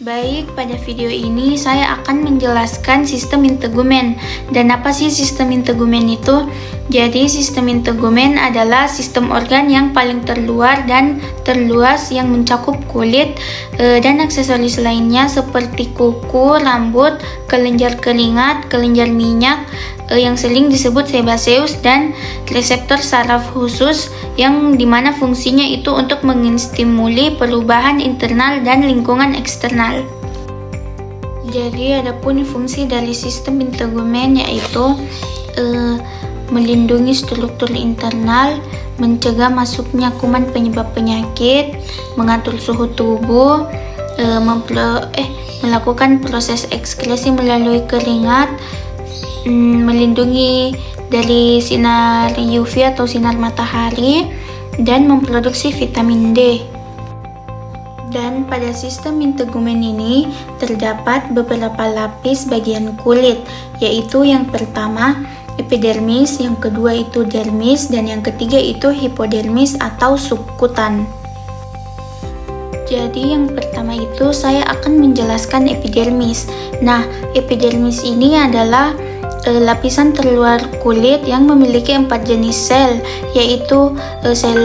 Baik, pada video ini saya akan menjelaskan sistem integumen. Dan apa sih sistem integumen itu? Jadi, sistem integumen adalah sistem organ yang paling terluar dan terluas yang mencakup kulit dan aksesoris lainnya seperti kuku, rambut, kelenjar keringat, kelenjar minyak yang sering disebut sebaceus, dan reseptor saraf khusus yang dimana fungsinya itu untuk menginstimuli perubahan internal dan lingkungan eksternal. Jadi adapun fungsi dari sistem integumen yaitu melindungi struktur internal, mencegah masuknya kuman penyebab penyakit, mengatur suhu tubuh, melakukan proses ekskresi melalui keringat, melindungi dari sinar UV atau sinar matahari, dan memproduksi vitamin D. Dan pada sistem integumen ini terdapat beberapa lapis bagian kulit, yaitu yang pertama epidermis, yang kedua itu dermis, dan yang ketiga itu hipodermis atau subkutan. Jadi yang pertama itu saya akan menjelaskan epidermis. Nah, epidermis ini adalah lapisan terluar kulit yang memiliki 4 jenis sel, yaitu sel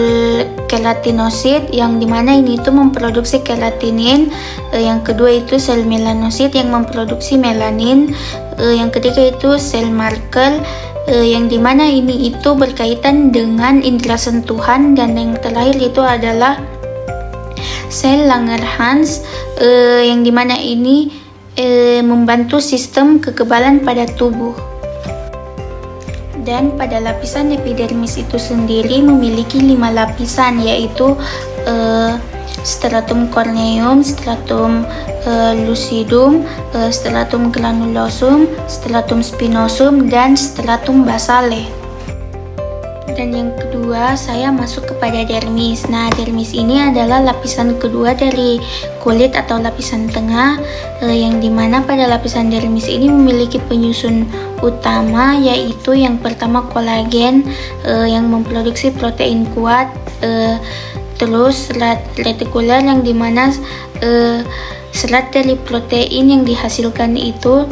keratinosit yang dimana ini itu memproduksi keratinin, yang kedua itu sel melanosit yang memproduksi melanin, yang ketiga itu sel Merkel yang dimana ini itu berkaitan dengan indera sentuhan, dan yang terakhir itu adalah sel Langerhans yang dimana ini membantu sistem kekebalan pada tubuh. Dan pada lapisan epidermis itu sendiri memiliki 5 lapisan, yaitu stratum corneum, stratum lucidum, stratum granulosum, stratum spinosum, dan stratum basale. Dan yang kedua saya masuk kepada dermis. Nah, dermis ini adalah lapisan kedua dari kulit atau lapisan tengah, yang dimana pada lapisan dermis ini memiliki penyusun utama, yaitu yang pertama kolagen yang memproduksi protein kuat, terus serat retikuler yang dimana serat dari protein yang dihasilkan itu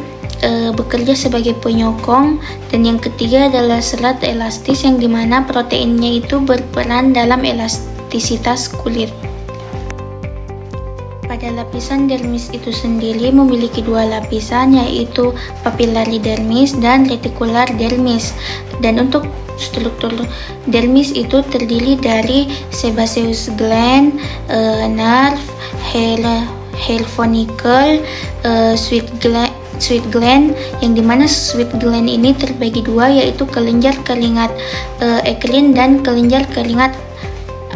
bekerja sebagai penyokong, dan yang ketiga adalah serat elastis yang dimana proteinnya itu berperan dalam elastisitas kulit. Pada lapisan dermis itu sendiri memiliki 2 lapisan, yaitu papillary dermis dan reticular dermis. Dan untuk struktur dermis itu terdiri dari sebaceous gland, nerve, hair follicle, sweat gland, yang dimana sweat gland ini terbagi 2, yaitu kelenjar keringat eklin dan kelenjar keringat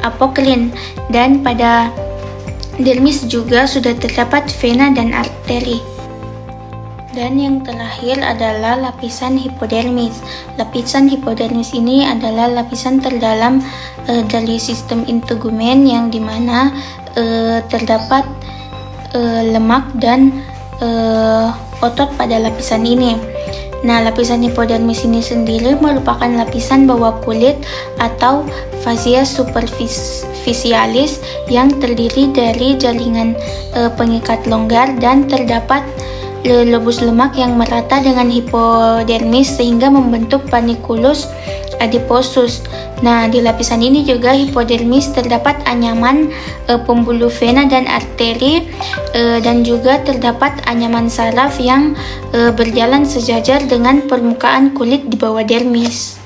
apoklin. Dan pada dermis juga sudah terdapat vena dan arteri. Dan yang terakhir adalah lapisan hipodermis. Lapisan hipodermis ini adalah lapisan terdalam dari sistem integumen, yang dimana terdapat lemak dan otot pada lapisan ini. Nah, lapisan hipodermis ini sendiri merupakan lapisan bawah kulit atau fascia superficialis yang terdiri dari jaringan pengikat longgar, dan terdapat lobus lemak yang merata dengan hipodermis sehingga membentuk panniculus adiposus. Nah, di lapisan ini juga hipodermis terdapat anyaman pembuluh vena dan arteri, dan juga terdapat anyaman saraf yang berjalan sejajar dengan permukaan kulit di bawah dermis.